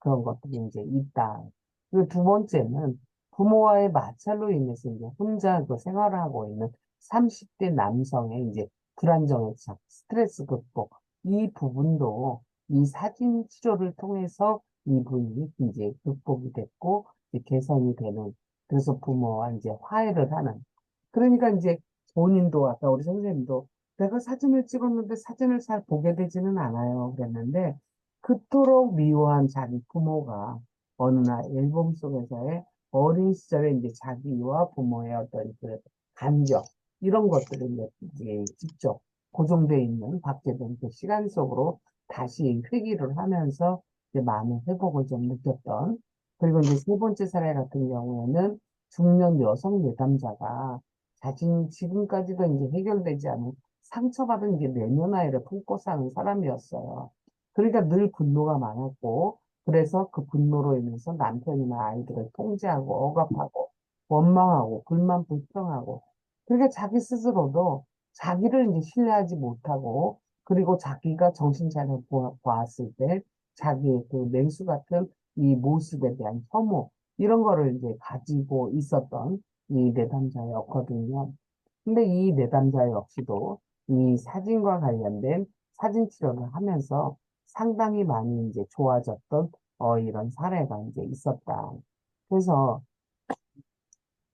그런 것들이 이제 있다. 그리고 두 번째는 부모와의 마찰로 인해서 이제 혼자 그 생활을 하고 있는 30대 남성의 이제 불안정해서 스트레스 극복, 이 부분도 이 사진 치료를 통해서 이분이 이제 극복이 됐고 이제 개선이 되는, 그래서 부모와 이제 화해를 하는. 그러니까 이제 본인도 아까 우리 선생님도 내가 사진을 찍었는데 사진을 잘 보게 되지는 않아요 그랬는데, 그토록 미워한 자기 부모가 어느 날 앨범 속에서의 어린 시절에 이제 자기와 부모의 어떤 그 감정, 이런 것들을 이제 직접 고정되어 있는 박제된 그 시간 속으로 다시 회귀를 하면서 이제 많은 회복을 좀 느꼈던. 그리고 이제 세 번째 사례 같은 경우에는 중년 여성 내담자가 자신 지금까지도 이제 해결되지 않은 상처받은 이제 내면아이를 품고 사는 사람이었어요. 그러니까 늘 분노가 많았고, 그래서 그 분노로 인해서 남편이나 아이들을 통제하고 억압하고 원망하고 불만 불평하고, 그러니까 자기 스스로도 자기를 이제 신뢰하지 못하고, 그리고 자기가 정신 차려 보았을 때 자기의 그 냉수 같은 이 모습에 대한 혐오, 이런 거를 이제 가지고 있었던 이 내담자였거든요. 근데 이 내담자 역시도 이 사진과 관련된 사진 치료를 하면서 상당히 많이 이제 좋아졌던 이런 사례가 이제 있었다. 그래서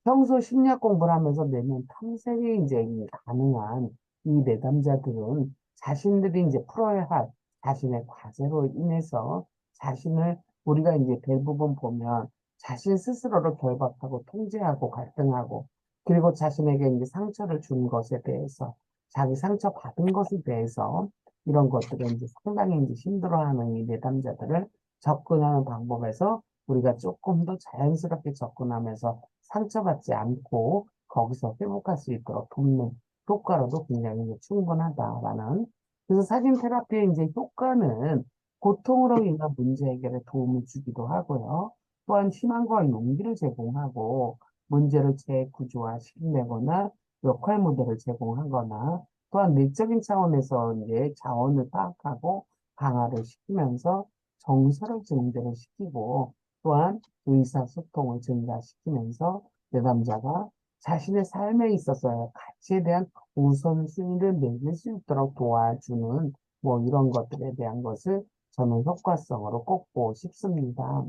평소 심리학 공부를 하면서 내면 탐색이 이제 가능한 이 내담자들은 자신들이 이제 풀어야 할 자신의 과제로 인해서 자신을, 우리가 이제 대부분 보면 자신 스스로를 결박하고 통제하고 갈등하고, 그리고 자신에게 이제 상처를 준 것에 대해서, 자기 상처 받은 것에 대해서 이런 것들을 이제 상당히 이제 힘들어하는 이 내담자들을 접근하는 방법에서 우리가 조금 더 자연스럽게 접근하면서 상처받지 않고 거기서 회복할 수 있도록 돕는 효과로도 굉장히 이제 충분하다라는. 그래서 사진 테라피의 이제 효과는 고통으로 인한 문제 해결에 도움을 주기도 하고요. 또한 희망과 용기를 제공하고 문제를 재구조화시키거나 역할 모델을 제공하거나, 또한 내적인 차원에서 이제 자원을 파악하고 강화를 시키면서 정서를 증대를 시키고, 또한 의사소통을 증가시키면서 내담자가 자신의 삶에 있어서의 가치에 대한 우선순위를 매길 수 있도록 도와주는 뭐 이런 것들에 대한 것을 저는 효과성으로 꼽고 싶습니다.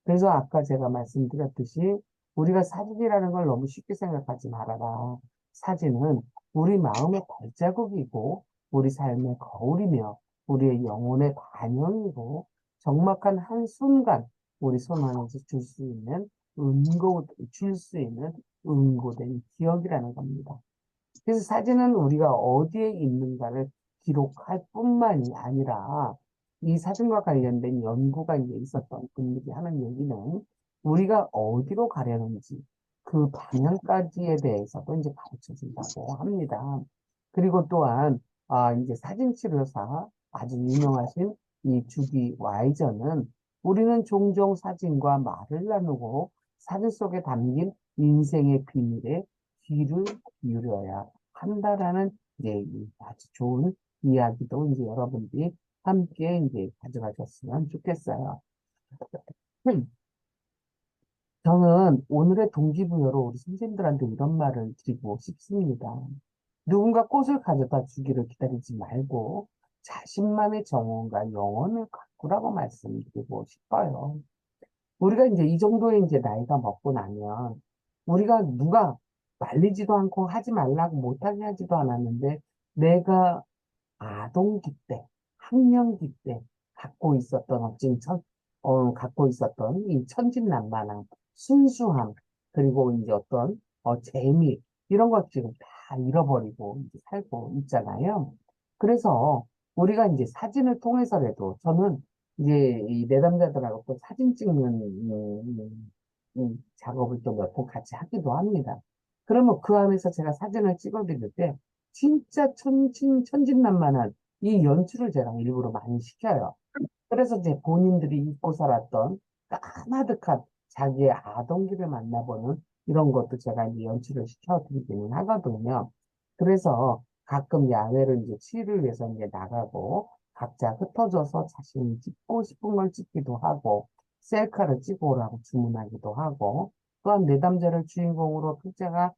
그래서 아까 제가 말씀드렸듯이 우리가 사진이라는 걸 너무 쉽게 생각하지 말아라. 사진은 우리 마음의 발자국이고 우리 삶의 거울이며 우리의 영혼의 반영이고, 적막한 한순간 우리 손 안에서 줄 수 있는 은고된 기억이라는 겁니다. 그래서 사진은 우리가 어디에 있는가를 기록할 뿐만이 아니라, 이 사진과 관련된 연구가 이제 있었던 분들이 하는 얘기는 우리가 어디로 가려는지 그 방향까지에 대해서도 이제 가르쳐 준다고 합니다. 그리고 또한, 이제 사진치료사 아주 유명하신 이 주디 와이저는 우리는 종종 사진과 말을 나누고 사진 속에 담긴 인생의 비밀에 귀를 기울여야 한다라는 이제 이 아주 좋은 이야기도 이제 여러분들이 함께 이제 가져가셨으면 좋겠어요. 저는 오늘의 동기부여로 우리 선생님들한테 이런 말을 드리고 싶습니다. 누군가 꽃을 가져다 주기를 기다리지 말고 자신만의 정원과 영혼을 가꾸라고 말씀드리고 싶어요. 우리가 이제 이 정도의 이제 나이가 먹고 나면 우리가 누가 말리지도 않고 하지 말라고 못하게 하지도 않았는데 내가 아동기 때, 학령기 때 갖고 있었던 갖고 있었던 이 천진난만함, 순수함, 그리고 이제 어떤 재미 이런 것 지금 다 잃어버리고 이제 살고 있잖아요. 그래서 우리가 이제 사진을 통해서라도 저는 이제 이 내담자들하고 또 사진 찍는 작업을 또 몇 번 같이 하기도 합니다. 그러면 그 안에서 제가 사진을 찍어드릴 때 진짜 천진난만한 이 연출을 제가 일부러 많이 시켜요. 그래서 이제 본인들이 잊고 살았던 까마득한 자기의 아동기를 만나보는 이런 것도 제가 이제 연출을 시켜드리기는 하거든요. 그래서 가끔 야외를 이제 치유를 위해서 이제 나가고 각자 흩어져서 자신이 찍고 싶은 걸 찍기도 하고 셀카를 찍어 오라고 주문하기도 하고 또한 내담자를 주인공으로 제가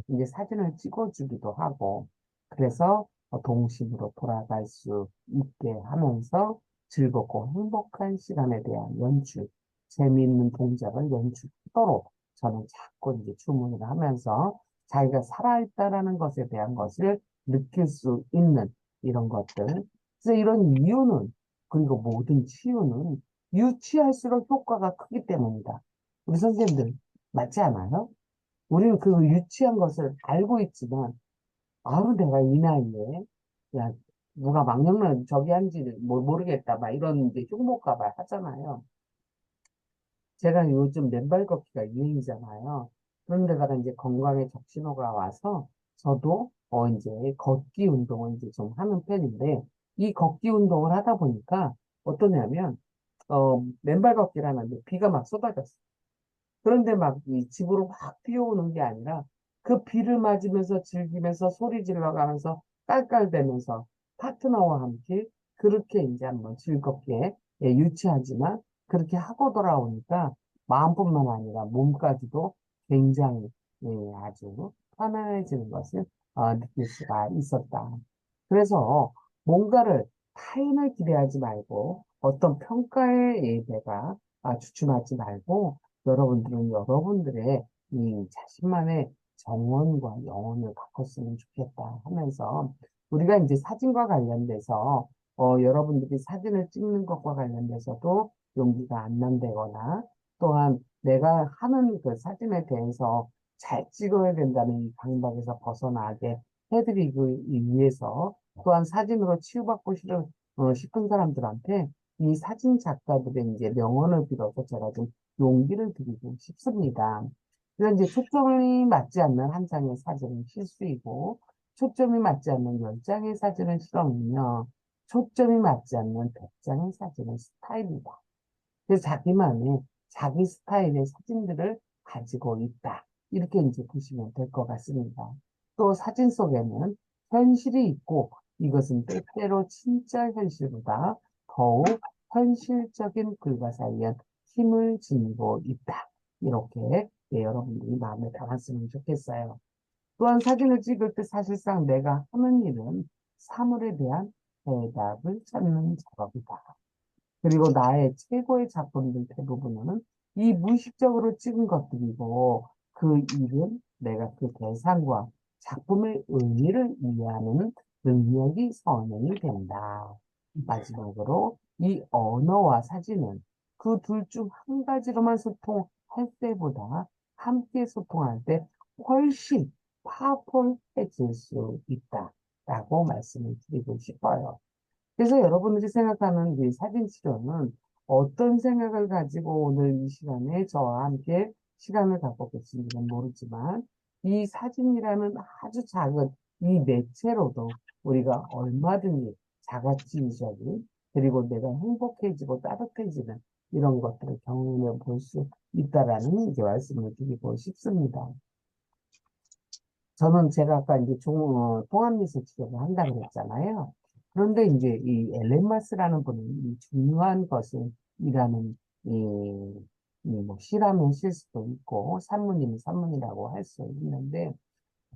이제 사진을 찍어주기도 하고 그래서 동심으로 돌아갈 수 있게 하면서 즐겁고 행복한 시간에 대한 연출, 재미있는 동작을 연출하도록 저는 자꾸 이제 주문을 하면서 자기가 살아있다라는 것에 대한 것을 느낄 수 있는 이런 것들. 그래서 이런 이유는, 그리고 모든 치유는 유치할수록 효과가 크기 때문이다. 우리 선생님들, 맞지 않아요? 우리는 그 유치한 것을 알고 있지만, 아우, 내가 이 나이에, 야, 누가 망령는 저기 한지 모르겠다, 막 이런 이제 흉볼까 봐 하잖아요. 제가 요즘 맨발 걷기가 유행이잖아요. 그런데다가 이제 건강에 적신호가 와서 저도 이제 걷기 운동을 이제 좀 하는 편인데, 이 걷기 운동을 하다 보니까 어떠냐면, 맨발 걷기를 하는데 비가 막 쏟아졌어요. 그런데 막 이 집으로 확 뛰어오는 게 아니라 그 비를 맞으면서 즐기면서 소리 질러가면서 깔깔대면서 파트너와 함께 그렇게 이제 한번 즐겁게 유치하지만 그렇게 하고 돌아오니까 마음뿐만 아니라 몸까지도 굉장히 아주 편안해지는 것을 느낄 수가 있었다. 그래서 뭔가를 타인을 기대하지 말고 어떤 평가에 내가 주춤하지 말고 여러분들은 여러분들의 이 자신만의 정원과 영혼을 바꿨으면 좋겠다 하면서 우리가 이제 사진과 관련돼서 여러분들이 사진을 찍는 것과 관련돼서도 용기가 안 난다거나 또한 내가 하는 그 사진에 대해서 잘 찍어야 된다는 이 강박에서 벗어나게 해드리기 위해서 또한 사진으로 치유받고 싶은 사람들한테 이 사진 작가들의 이제 명언을 빌어서 제가 좀 용기를 드리고 싶습니다. 그래서 이제 초점이 맞지 않는 한 장의 사진은 실수이고, 초점이 맞지 않는 10장의 사진은 실험이며, 초점이 맞지 않는 100장의 사진은 스타일이다. 그래서 자기만의 자기 스타일의 사진들을 가지고 있다. 이렇게 이제 보시면 될 것 같습니다. 또 사진 속에는 현실이 있고 이것은 때때로 진짜 현실보다 더욱 현실적인 불가사의한 힘을 지니고 있다. 이렇게 여러분들이 마음에 담았으면 좋겠어요. 또한 사진을 찍을 때 사실상 내가 하는 일은 사물에 대한 해답을 찾는 작업이다. 그리고 나의 최고의 작품들 대부분은 이 무의식적으로 찍은 것들이고 그 일은 내가 그 대상과 작품의 의미를 이해하는 능력이 선행이 된다. 마지막으로 이 언어와 사진은 그 둘 중 한 가지로만 소통할 때보다 함께 소통할 때 훨씬 파워풀해질 수 있다라고 말씀을 드리고 싶어요. 그래서 여러분들이 생각하는 이 사진 치료는 어떤 생각을 가지고 오늘 이 시간에 저와 함께 시간을 갖고 계신지는 모르지만 이 사진이라는 아주 작은 이 매체로도 우리가 얼마든지 자가치유적인 그리고 내가 행복해지고 따뜻해지는 이런 것들을 경험해 볼 수 있다라는 이제 말씀을 드리고 싶습니다. 저는 제가 아까 이제 통합미술 치료를 한다 그랬잖아요. 그런데 이제 이 엘렌마스라는 분이 이 중요한 것을 이라는 뭐 시라면 실 수도 있고 산문이면 산문이라고 할 수 있는데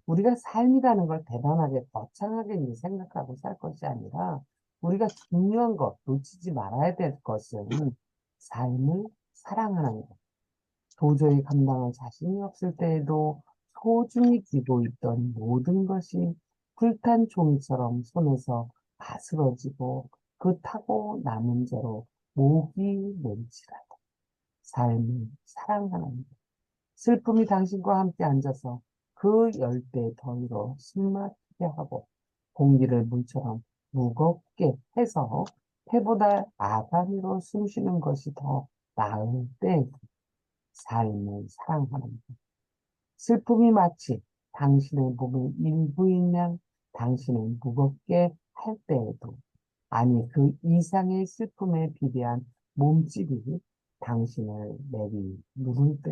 우리가 삶이라는 걸 대단하게 거창하게 이제 생각하고 살 것이 아니라 우리가 중요한 것, 놓치지 말아야 될 것은 삶을 사랑하는 것. 도저히 감당할 자신이 없을 때에도 소중히 쥐고 있던 모든 것이 불탄 종이처럼 손에서 바스러지고 그 타고 남은 죄로 목이 맹치라다. 삶을 사랑하는 것. 슬픔이 당신과 함께 앉아서 그 열대 더위로 숨막히게 하고 공기를 물처럼 무겁게 해서 해보다 아가미로 숨쉬는 것이 더 나을 때 삶을 사랑하는 것. 슬픔이 마치 당신의 몸의 일부이면 당신을 무겁게 할 때에도 아니 그 이상의 슬픔에 비대한 몸집이 당신을 내리 누를 때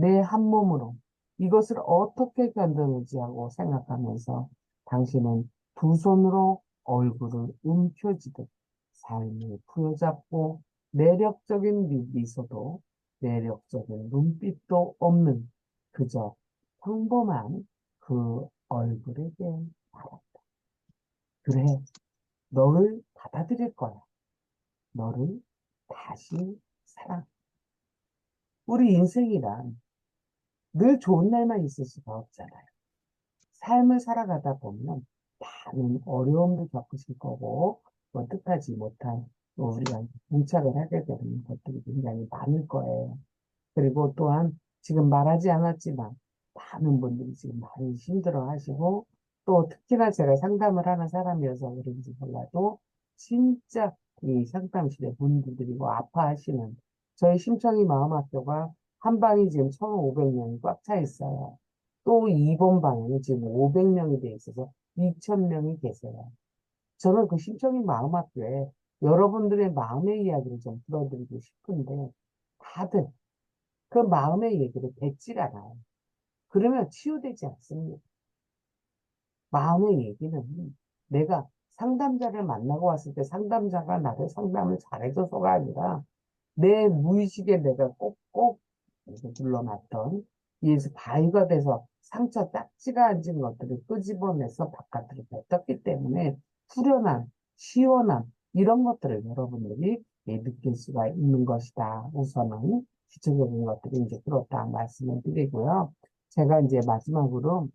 내 한 몸으로 이것을 어떻게 견뎌내지 하고 생각하면서 당신은 두 손으로 얼굴을 움켜쥐듯 삶을 부여잡고 내력적인 미소도 내력적인 눈빛도 없는 그저 평범한 그 얼굴에게 말한다. 그래, 너를 받아들일 거야. 너를 다시 사랑. 우리 인생이란 늘 좋은 날만 있을 수가 없잖아요. 삶을 살아가다 보면 많은 어려움도 겪으실 거고, 뭐 뜻하지 못한 우리가 봉착을 하게 되는 것들이 굉장히 많을 거예요. 그리고 또한 지금 말하지 않았지만 많은 분들이 지금 많이 힘들어 하시고 또 특히나 제가 상담을 하는 사람이어서 그런지 몰라도 진짜 이 상담실에 분들이고 아파하시는 저희 심청이 마음학교가 한 방이 지금 1,500명이 꽉 차 있어요. 또 2번 방에는 지금 500명이 돼 있어서 2,000명이 계세요. 저는 그 심청이 마음학교에 여러분들의 마음의 이야기를 좀 들어드리고 싶은데 다들 그 마음의 얘기를 뱉질 않아요. 그러면 치유되지 않습니다. 마음의 얘기는 내가 상담자를 만나고 왔을 때 상담자가 나를 상담을 잘해줘서가 아니라 내 무의식에 내가 꼭꼭 이렇게 눌러놨던 이에서 바위가 돼서 상처 딱지가 앉은 것들을 끄집어내서 바깥으로 뱉었기 때문에 후련한, 시원한 이런 것들을 여러분들이 느낄 수가 있는 것이다. 우선은 기초적인 것들이 이제 그렇다 말씀을 드리고요. 제가 이제 마지막으로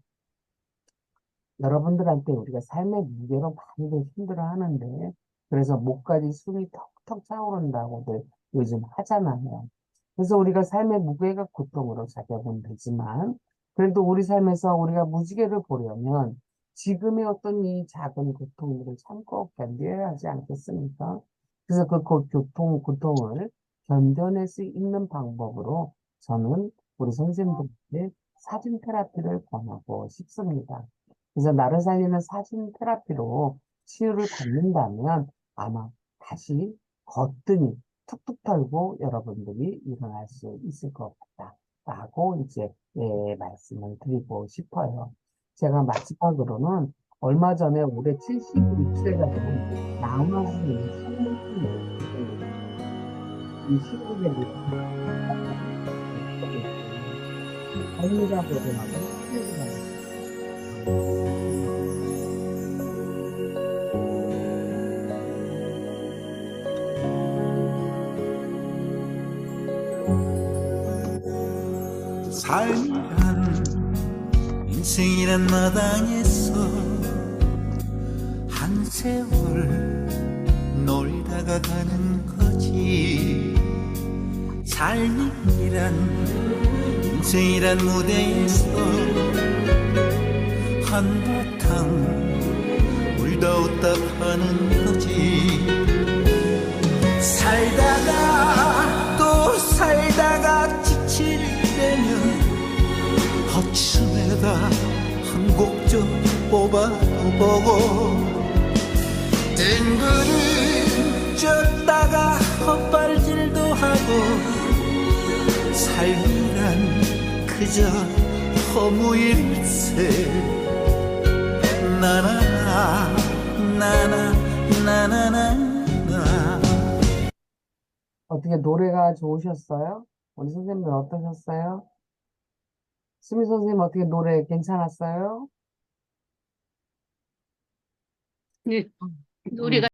여러분들한테 우리가 삶의 무게로 많이들 힘들어 하는데, 그래서 목까지 숨이 턱턱 차오른다고들 요즘 하잖아요. 그래서 우리가 삶의 무게가 고통으로 작용은 되지만, 그래도 우리 삶에서 우리가 무지개를 보려면 지금의 어떤 이 작은 고통들을 참고 견뎌야 하지 않겠습니까? 그래서 그 고통을 견뎌낼 수 있는 방법으로 저는 우리 선생님들께 사진 테라피를 권하고 싶습니다. 그래서 나를 살리는 사진 테라피로 치유를 받는다면 아마 다시 거뜬히 툭툭 털고 여러분들이 일어날 수 있을 것 같다라고 이제 말씀을 드리고 싶어요. 제가 마지막으로는 얼마 전에 올해 76세가 된 나훈아 선생님의 이 시국에 삶이라고 생각하고 치유를 삶이란 인생이란 마당에서 한 세월 놀다가 가는 거지. 삶이란 인생이란 무대에서 한바탕 울다 웃다 가는 거지. 살다가 또 살다가 지칠 때면 허춤에다 한 곡 좀 뽑아보고 뜬구름 쪘다가 헛발질도 하고 삶이란 그저 허무일세. 나나나 나나 나나나나. 어떻게 노래가 좋으셨어요? 우리 선생님은 어떠셨어요? 수미 선생님 어떻게 노래 괜찮았어요? 네, 노래가